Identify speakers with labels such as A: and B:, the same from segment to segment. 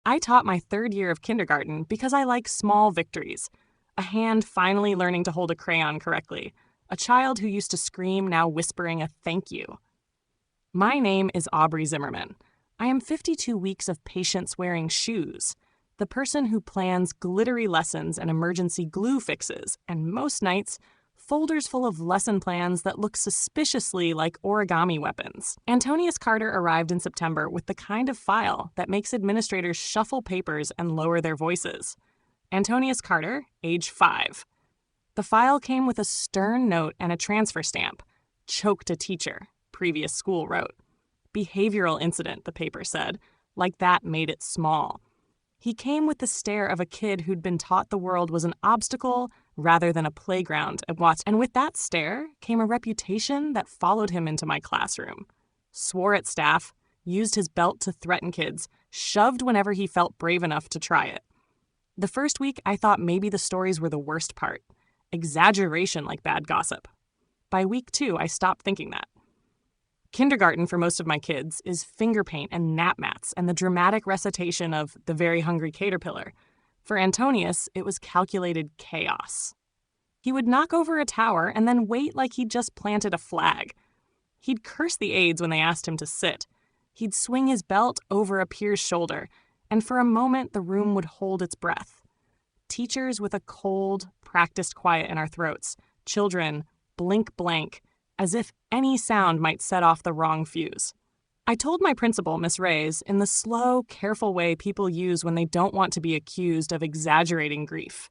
A: I taught my third year of kindergarten because I like small victories. A hand finally learning to hold a crayon correctly. A child who used to scream now whispering a thank you. My name is Aubrey Zimmerman. I am 52 weeks of patience wearing shoes. The person who plans glittery lessons and emergency glue fixes, and most nights, folders full of lesson plans that look suspiciously like origami weapons. Antonius Carter arrived in September with the kind of file that makes administrators shuffle papers and lower their voices. Antonius Carter, age 5. The file came with a stern note and a transfer stamp. Choked a teacher, previous school wrote. Behavioral incident, the paper said. Like that made it small. He came with the stare of a kid who'd been taught the world was an obstacle rather than a playground and with that stare came a reputation that followed him into my classroom. Swore at staff, used his belt to threaten kids, shoved whenever he felt brave enough to try it. The first week, I thought maybe the stories were the worst part. Exaggeration like bad gossip. By week 2, I stopped thinking that. Kindergarten for most of my kids is finger paint and nap mats and the dramatic recitation of The Very Hungry Caterpillar. For Antonius, it was calculated chaos. He would knock over a tower and then wait like he'd just planted a flag. He'd curse the aides when they asked him to sit. He'd swing his belt over a peer's shoulder, and for a moment the room would hold its breath. Teachers with a cold, practiced quiet in our throats. Children, blink blank, as if any sound might set off the wrong fuse. I told my principal, Miss Reyes, in the slow, careful way people use when they don't want to be accused of exaggerating grief.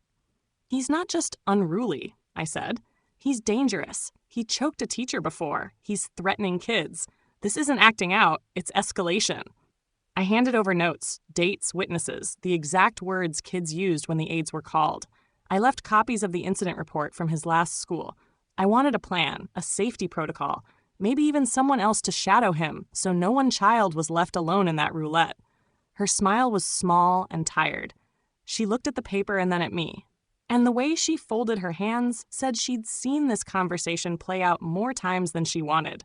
A: He's not just unruly, I said. He's dangerous. He choked a teacher before. He's threatening kids. This isn't acting out, it's escalation. I handed over notes, dates, witnesses, the exact words kids used when the aides were called. I left copies of the incident report from his last school. I wanted a plan, a safety protocol, maybe even someone else to shadow him so no one child was left alone in that roulette. Her smile was small and tired. She looked at the paper and then at me. And the way she folded her hands said she'd seen this conversation play out more times than she wanted.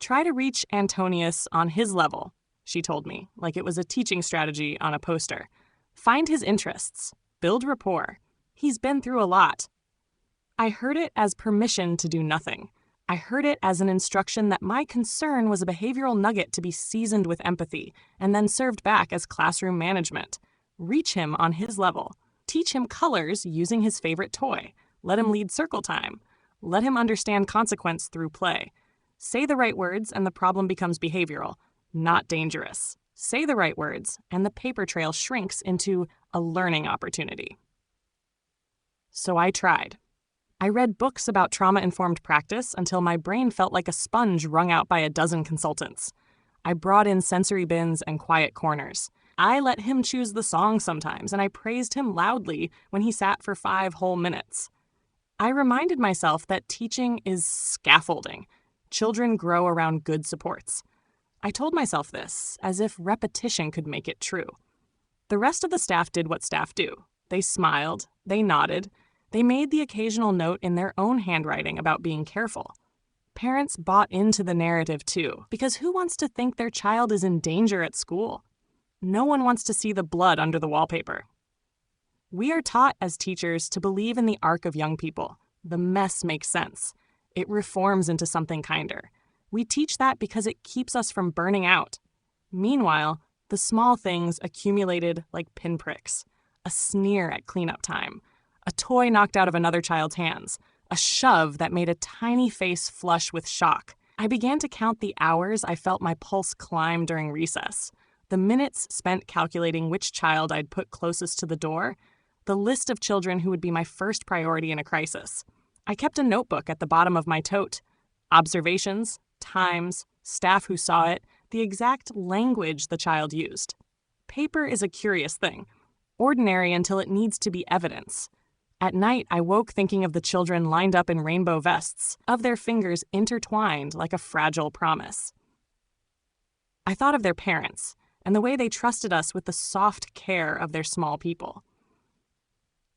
A: Try to reach Antonius on his level, she told me, like it was a teaching strategy on a poster. Find his interests. Build rapport. He's been through a lot. I heard it as permission to do nothing. I heard it as an instruction that my concern was a behavioral nugget to be seasoned with empathy and then served back as classroom management. Reach him on his level. Teach him colors using his favorite toy. Let him lead circle time. Let him understand consequence through play. Say the right words and the problem becomes behavioral, not dangerous. Say the right words and the paper trail shrinks into a learning opportunity. So I tried. I read books about trauma-informed practice until my brain felt like a sponge wrung out by a dozen consultants. I brought in sensory bins and quiet corners. I let him choose the song sometimes, and I praised him loudly when he sat for 5 whole minutes. I reminded myself that teaching is scaffolding. Children grow around good supports. I told myself this, as if repetition could make it true. The rest of the staff did what staff do. They smiled, they nodded, they made the occasional note in their own handwriting about being careful. Parents bought into the narrative too, because who wants to think their child is in danger at school? No one wants to see the blood under the wallpaper. We are taught as teachers to believe in the arc of young people. The mess makes sense. It reforms into something kinder. We teach that because it keeps us from burning out. Meanwhile, the small things accumulated like pinpricks. A sneer at cleanup time. A toy knocked out of another child's hands. A shove that made a tiny face flush with shock. I began to count the hours I felt my pulse climb during recess. The minutes spent calculating which child I'd put closest to the door. The list of children who would be my first priority in a crisis. I kept a notebook at the bottom of my tote. Observations, times, staff who saw it, the exact language the child used. Paper is a curious thing. Ordinary until it needs to be evidence. At night, I woke thinking of the children lined up in rainbow vests, of their fingers intertwined like a fragile promise. I thought of their parents, and the way they trusted us with the soft care of their small people.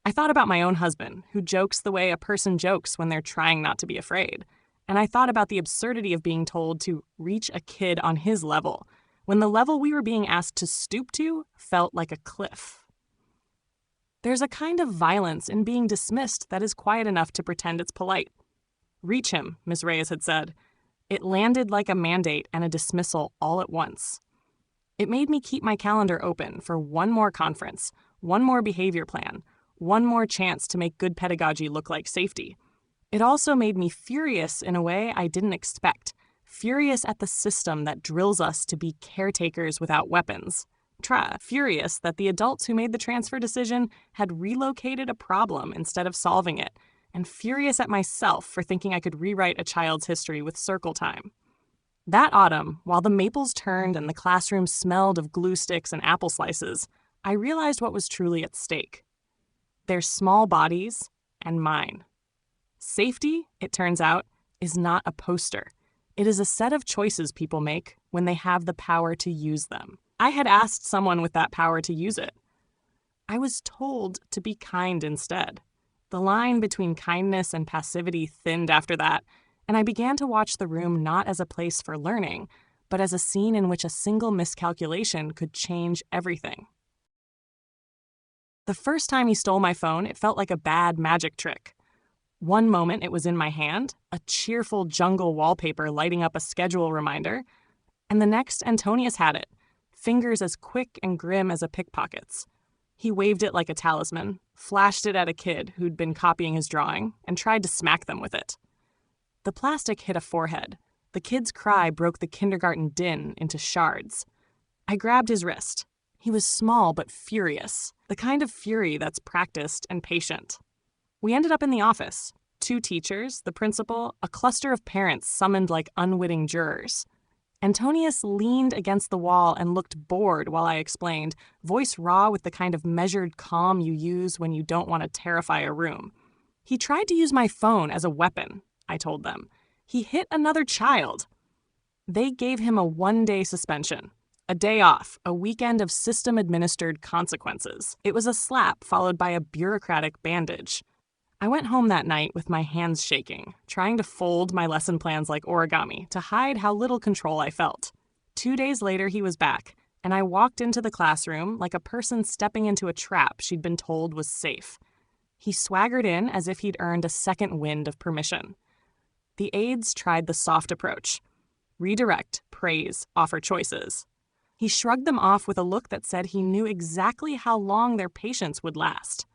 A: I thought about my own husband, who jokes the way a person jokes when they're trying not to be afraid. And I thought about the absurdity of being told to reach a kid on his level, when the level we were being asked to stoop to felt like a cliff. There's a kind of violence in being dismissed that is quiet enough to pretend it's polite. "Reach him," Miss Reyes had said. It landed like a mandate and a dismissal all at once. It made me keep my calendar open for one more conference, one more behavior plan, one more chance to make good pedagogy look like safety. It also made me furious in a way I didn't expect, furious at the system that drills us to be caretakers without weapons. Furious that the adults who made the transfer decision had relocated a problem instead of solving it, and furious at myself for thinking I could rewrite a child's history with circle time. That autumn, while the maples turned and the classroom smelled of glue sticks and apple slices, I realized what was truly at stake. Their small bodies and mine. Safety, it turns out, is not a poster. It is a set of choices people make when they have the power to use them. I had asked someone with that power to use it. I was told to be kind instead. The line between kindness and passivity thinned after that, and I began to watch the room not as a place for learning, but as a scene in which a single miscalculation could change everything. The first time he stole my phone, it felt like a bad magic trick. One moment it was in my hand, a cheerful jungle wallpaper lighting up a schedule reminder, and the next Antonius had it, fingers as quick and grim as a pickpocket's. He waved it like a talisman, flashed it at a kid who'd been copying his drawing, and tried to smack them with it. The plastic hit a forehead. The kid's cry broke the kindergarten din into shards. I grabbed his wrist. He was small but furious, the kind of fury that's practiced and patient. We ended up in the office. 2 teachers, the principal, a cluster of parents summoned like unwitting jurors. Antonius leaned against the wall and looked bored while I explained, voice raw with the kind of measured calm you use when you don't want to terrify a room. He tried to use my phone as a weapon, I told them. He hit another child. They gave him a 1-day suspension, a day off, a weekend of system-administered consequences. It was a slap followed by a bureaucratic bandage. I went home that night with my hands shaking, trying to fold my lesson plans like origami to hide how little control I felt. 2 days later, he was back, and I walked into the classroom like a person stepping into a trap she'd been told was safe. He swaggered in as if he'd earned a second wind of permission. The aides tried the soft approach. Redirect, praise, offer choices. He shrugged them off with a look that said he knew exactly how long their patience would last.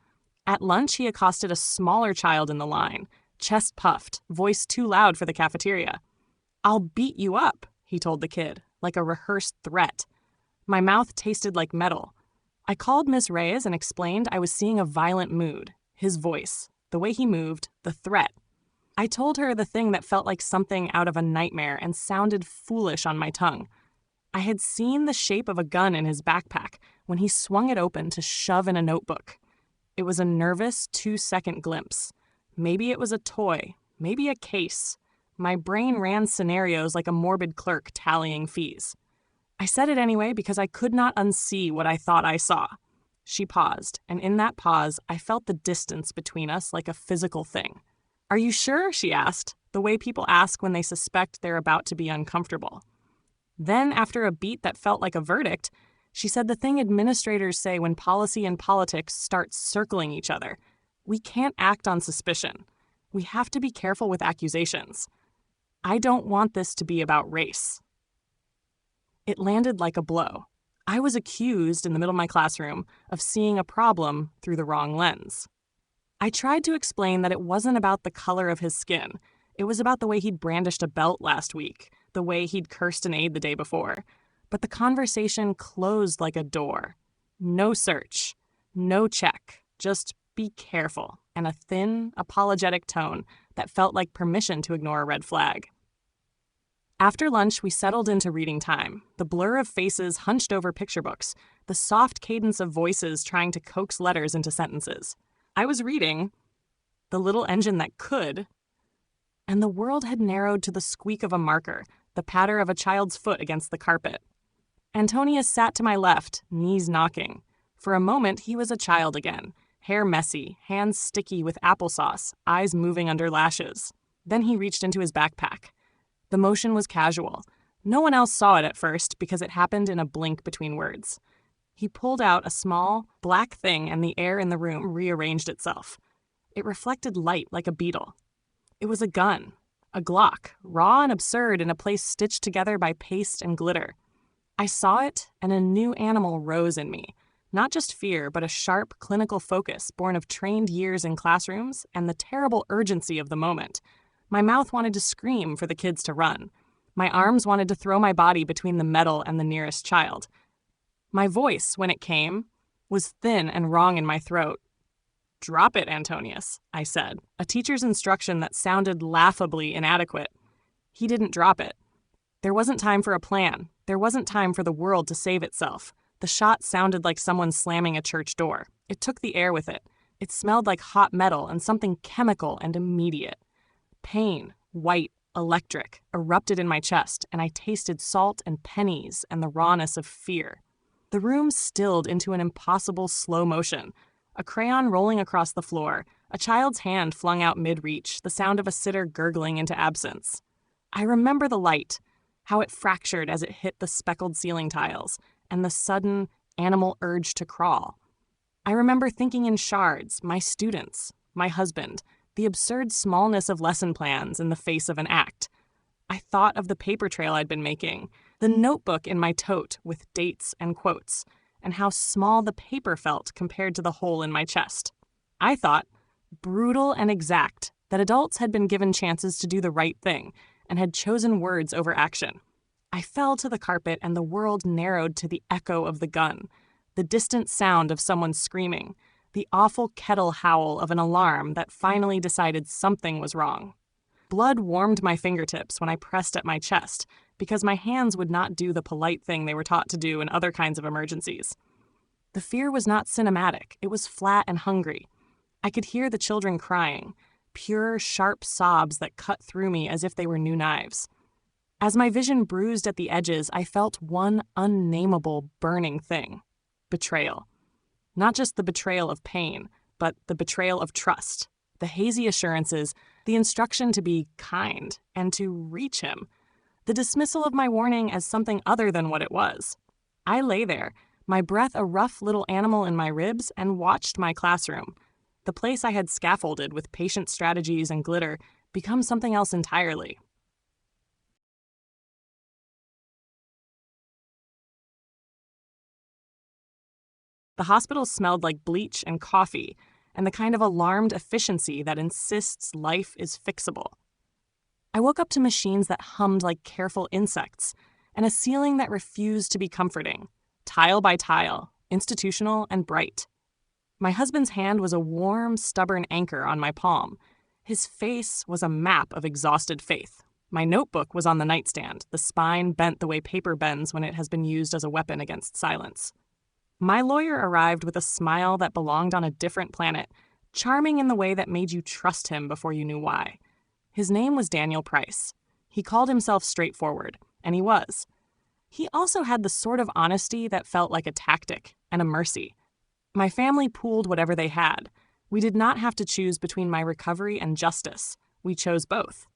A: At lunch, he accosted a smaller child in the line, chest puffed, voice too loud for the cafeteria. "I'll beat you up," he told the kid, like a rehearsed threat. My mouth tasted like metal. I called Miss Reyes and explained I was seeing a violent mood, his voice, the way he moved, the threat. I told her the thing that felt like something out of a nightmare and sounded foolish on my tongue. I had seen the shape of a gun in his backpack when he swung it open to shove in a notebook. It was a nervous 2-second glimpse. Maybe it was a toy, maybe a case. My brain ran scenarios like a morbid clerk tallying fees. I said it anyway because I could not unsee what I thought I saw. She paused, and in that pause, I felt the distance between us like a physical thing. "Are you sure?" she asked, the way people ask when they suspect they're about to be uncomfortable. Then, after a beat that felt like a verdict, she said the thing administrators say when policy and politics start circling each other. We can't act on suspicion. We have to be careful with accusations. I don't want this to be about race. It landed like a blow. I was accused in the middle of my classroom of seeing a problem through the wrong lens. I tried to explain that it wasn't about the color of his skin. It was about the way he'd brandished a belt last week, the way he'd cursed an aide the day before. But the conversation closed like a door. No search, no check, just be careful, and a thin, apologetic tone that felt like permission to ignore a red flag. After lunch, we settled into reading time, the blur of faces hunched over picture books, the soft cadence of voices trying to coax letters into sentences. I was reading The Little Engine That Could, and the world had narrowed to the squeak of a marker, the patter of a child's foot against the carpet. Antonius sat to my left, knees knocking. For a moment, he was a child again, hair messy, hands sticky with applesauce, eyes moving under lashes. Then he reached into his backpack. The motion was casual. No one else saw it at first because it happened in a blink between words. He pulled out a small, black thing and the air in the room rearranged itself. It reflected light like a beetle. It was a gun, a Glock, raw and absurd in a place stitched together by paste and glitter. I saw it, and a new animal rose in me. Not just fear, but a sharp, clinical focus born of trained years in classrooms and the terrible urgency of the moment. My mouth wanted to scream for the kids to run. My arms wanted to throw my body between the metal and the nearest child. My voice, when it came, was thin and wrong in my throat. "Drop it, Antonius," I said, a teacher's instruction that sounded laughably inadequate. He didn't drop it. There wasn't time for a plan. There wasn't time for the world to save itself. The shot sounded like someone slamming a church door. It took the air with it. It smelled like hot metal and something chemical and immediate. Pain, white, electric, erupted in my chest, and I tasted salt and pennies and the rawness of fear. The room stilled into an impossible slow motion. A crayon rolling across the floor, a child's hand flung out mid-reach, the sound of a sitter gurgling into absence. I remember the light, how it fractured as it hit the speckled ceiling tiles, and the sudden animal urge to crawl. I remember thinking in shards, my students, my husband, the absurd smallness of lesson plans in the face of an act. I thought of the paper trail I'd been making, the notebook in my tote with dates and quotes, and how small the paper felt compared to the hole in my chest. I thought, brutal and exact, that adults had been given chances to do the right thing and had chosen words over action. I fell to the carpet and the world narrowed to the echo of the gun, the distant sound of someone screaming, the awful kettle howl of an alarm that finally decided something was wrong. Blood warmed my fingertips when I pressed at my chest because my hands would not do the polite thing they were taught to do in other kinds of emergencies. The fear was not cinematic. It was flat and hungry. I could hear the children crying, pure, sharp sobs that cut through me as if they were new knives. As my vision bruised at the edges, I felt one unnameable, burning thing: betrayal. Not just the betrayal of pain, but the betrayal of trust, the hazy assurances, the instruction to be kind and to reach him, the dismissal of my warning as something other than what it was. I lay there, my breath a rough little animal in my ribs, and watched my classroom, the place I had scaffolded with patient strategies and glitter, become something else entirely. The hospital smelled like bleach and coffee, and the kind of alarmed efficiency that insists life is fixable. I woke up to machines that hummed like careful insects, and a ceiling that refused to be comforting, tile by tile, institutional and bright. My husband's hand was a warm, stubborn anchor on my palm. His face was a map of exhausted faith. My notebook was on the nightstand, the spine bent the way paper bends when it has been used as a weapon against silence. My lawyer arrived with a smile that belonged on a different planet, charming in the way that made you trust him before you knew why. His name was Daniel Price. He called himself straightforward, and he was. He also had the sort of honesty that felt like a tactic and a mercy. My family pooled whatever they had. We did not have to choose between my recovery and justice. We chose both.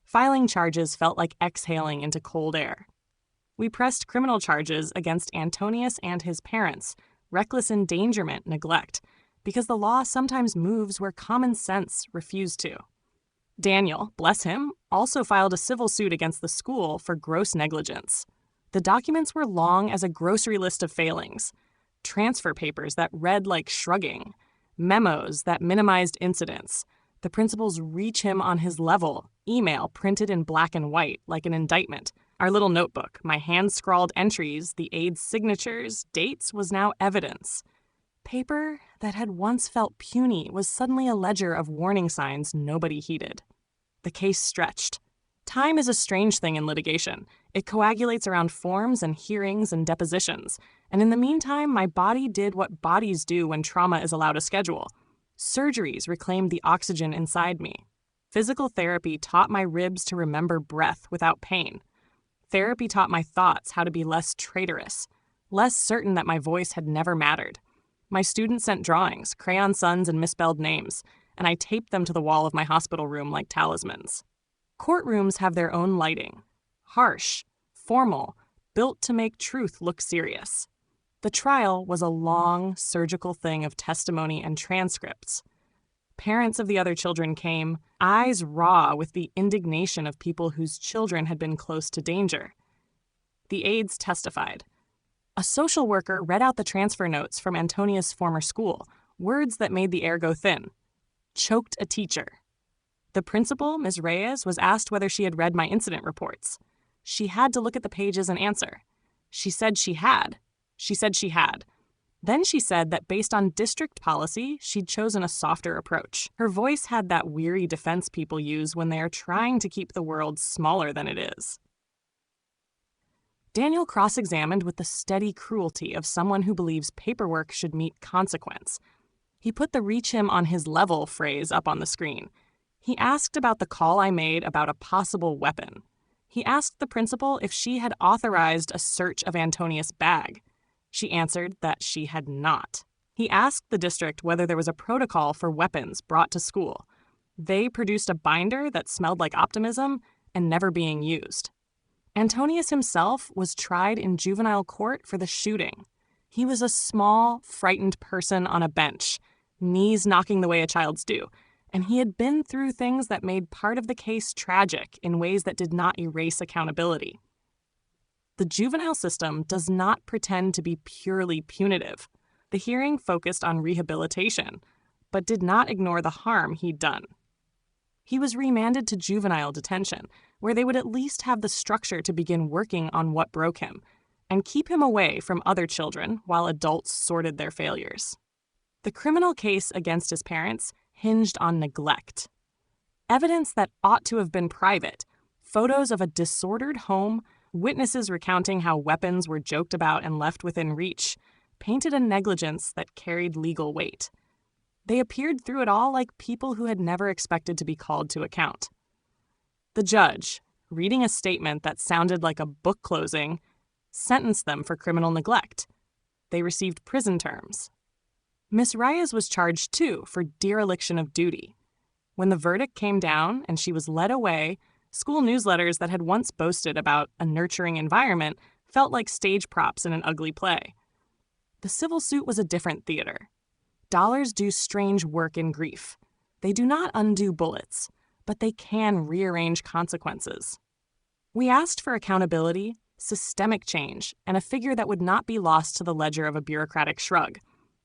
A: Filing charges felt like exhaling into cold air. We pressed criminal charges against Antonius and his parents, reckless endangerment, neglect, because the law sometimes moves where common sense refused to. Daniel, bless him, also filed a civil suit against the school for gross negligence. The documents were long as a grocery list of failings: transfer papers that read like shrugging, memos that minimized incidents, the principal's reach him on his level email printed in black and white like an indictment. Our little notebook, my hand-scrawled entries, the aide's signatures, dates, was now evidence. Paper that had once felt puny was suddenly a ledger of warning signs nobody heeded. The case stretched. Time is a strange thing in litigation. It coagulates around forms and hearings and depositions. And in the meantime, my body did what bodies do when trauma is allowed a schedule. Surgeries reclaimed the oxygen inside me. Physical therapy taught my ribs to remember breath without pain. Therapy taught my thoughts how to be less traitorous, less certain that my voice had never mattered. My students sent drawings, crayon suns, and misspelled names, and I taped them to the wall of my hospital room like talismans. Courtrooms have their own lighting. harsh, formal, built to make truth look serious. The trial was a long, surgical thing of testimony and transcripts. Parents of the other children came, eyes raw with the indignation of people whose children had been close to danger. The aides testified. A social worker read out the transfer notes from Antonius' former school, words that made the air go thin. Choked a teacher. The principal, Ms. Reyes, was asked whether she had read my incident reports. She had to look at the pages and answer. She said she had. She said she had. Then she said that based on district policy, she'd chosen a softer approach. Her voice had that weary defense people use when they are trying to keep the world smaller than it is. Daniel cross-examined with the steady cruelty of someone who believes paperwork should meet consequence. He put the reach him on his level phrase up on the screen. He asked about the call I made about a possible weapon. He asked the principal if she had authorized a search of Antonius' bag. She answered that she had not. He asked the district whether there was a protocol for weapons brought to school. They produced a binder that smelled like optimism and never being used. Antonius himself was tried in juvenile court for the shooting. He was a small, frightened person on a bench, knees knocking the way a child's do, and he had been through things that made part of the case tragic in ways that did not erase accountability. The juvenile system does not pretend to be purely punitive. The hearing focused on rehabilitation, but did not ignore the harm he'd done. He was remanded to juvenile detention, where they would at least have the structure to begin working on what broke him, and keep him away from other children while adults sorted their failures. The criminal case against his parents hinged on neglect. Evidence that ought to have been private, photos of a disordered home, witnesses recounting how weapons were joked about and left within reach, painted a negligence that carried legal weight. They appeared through it all like people who had never expected to be called to account. The judge, reading a statement that sounded like a book closing, sentenced them for criminal neglect. They received prison terms. Miss Reyes was charged, too, for dereliction of duty. When the verdict came down and she was led away, school newsletters that had once boasted about a nurturing environment felt like stage props in an ugly play. The civil suit was a different theater. Dollars do strange work in grief. They do not undo bullets, but they can rearrange consequences. We asked for accountability, systemic change, and a figure that would not be lost to the ledger of a bureaucratic shrug.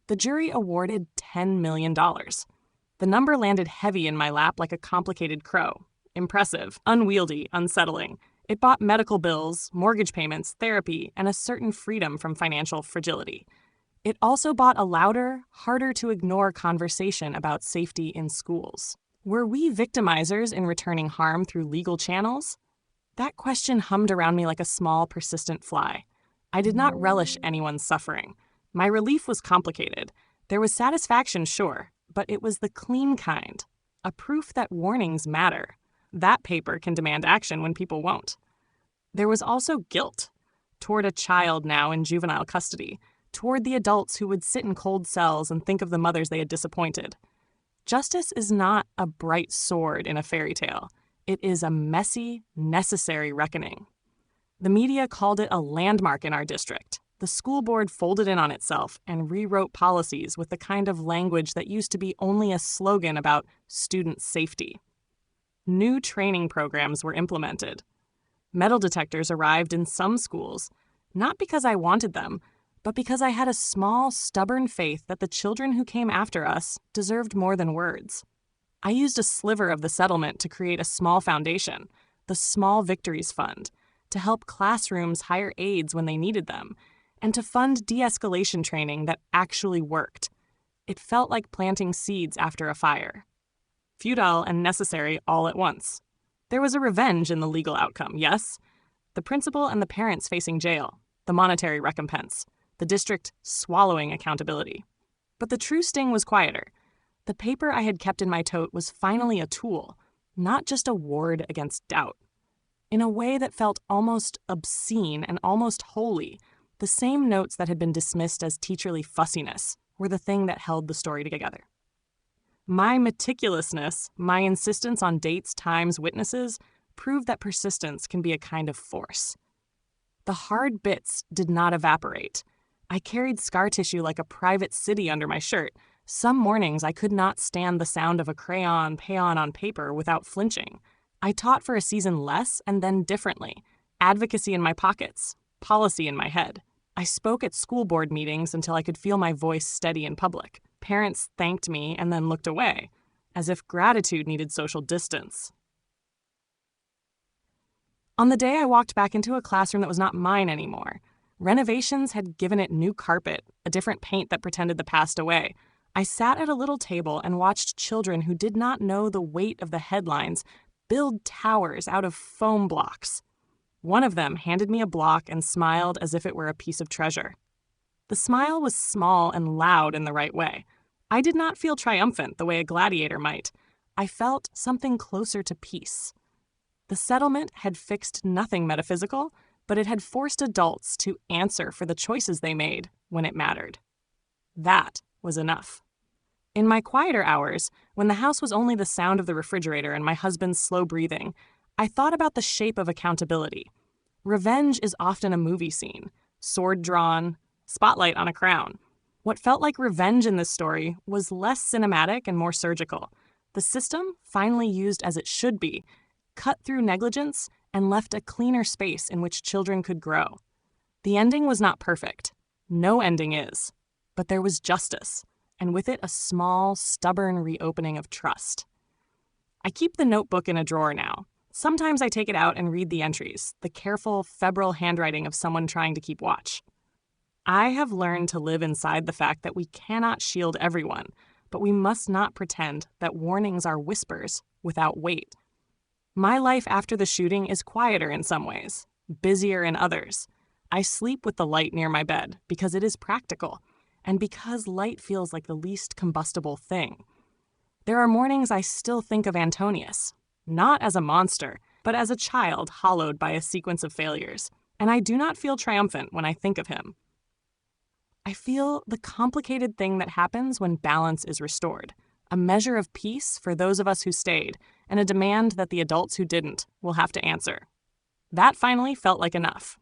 A: The jury awarded $10 million. The number landed heavy in my lap like a complicated crow. Impressive, unwieldy, unsettling. It bought medical bills, mortgage payments, therapy, and a certain freedom from financial fragility. It also bought a louder, harder-to-ignore conversation about safety in schools. Were we victimizers in returning harm through legal channels? That question hummed around me like a small, persistent fly. I did not relish anyone's suffering. My relief was complicated. There was satisfaction, sure, but it was the clean kind. A proof that warnings matter. That paper can demand action when people won't. There was also guilt toward a child now in juvenile custody, toward the adults who would sit in cold cells and think of the mothers they had disappointed. Justice is not a bright sword in a fairy tale. It is a messy, necessary reckoning. The media called it a landmark in our district. The school board folded in on itself and rewrote policies with the kind of language that used to be only a slogan about student safety. New training programs were implemented. Metal detectors arrived in some schools, not because I wanted them, but because I had a small, stubborn faith that the children who came after us deserved more than words. I used a sliver of the settlement to create a small foundation, the Small Victories Fund, to help classrooms hire aides when they needed them, and to fund de-escalation training that actually worked. It felt like planting seeds after a fire. Futile and necessary all at once. There was a revenge in the legal outcome, yes? The principal and the parents facing jail, the monetary recompense, the district swallowing accountability. But the true sting was quieter. The paper I had kept in my tote was finally a tool, not just a ward against doubt. In a way that felt almost obscene and almost holy, the same notes that had been dismissed as teacherly fussiness were the thing that held the story together. My meticulousness, my insistence on dates, times, witnesses, proved that persistence can be a kind of force. The hard bits did not evaporate. I carried scar tissue like a private city under my shirt. Some mornings I could not stand the sound of a crayon payon on paper without flinching. I taught for a season less and then differently. Advocacy in my pockets, policy in my head. I spoke at school board meetings until I could feel my voice steady in public. Parents thanked me and then looked away, as if gratitude needed social distance. On the day I walked back into a classroom that was not mine anymore, renovations had given it new carpet, a different paint that pretended the past away. I sat at a little table and watched children who did not know the weight of the headlines build towers out of foam blocks. One of them handed me a block and smiled as if it were a piece of treasure. The smile was small and loud in the right way. I did not feel triumphant the way a gladiator might. I felt something closer to peace. The settlement had fixed nothing metaphysical, but it had forced adults to answer for the choices they made when it mattered. That was enough. In my quieter hours, when the house was only the sound of the refrigerator and my husband's slow breathing, I thought about the shape of accountability. Revenge is often a movie scene, sword drawn, spotlight on a crown. What felt like revenge in this story was less cinematic and more surgical. The system, finally used as it should be, cut through negligence and left a cleaner space in which children could grow. The ending was not perfect. No ending is. But there was justice, and with it a small, stubborn reopening of trust. I keep the notebook in a drawer now. Sometimes I take it out and read the entries, the careful, febrile handwriting of someone trying to keep watch. I have learned to live inside the fact that we cannot shield everyone, but we must not pretend that warnings are whispers without weight. My life after the shooting is quieter in some ways, busier in others. I sleep with the light near my bed because it is practical, and because light feels like the least combustible thing. There are mornings I still think of Antonius, not as a monster, but as a child hollowed by a sequence of failures, and I do not feel triumphant when I think of him. I feel the complicated thing that happens when balance is restored, a measure of peace for those of us who stayed, and a demand that the adults who didn't will have to answer. That finally felt like enough.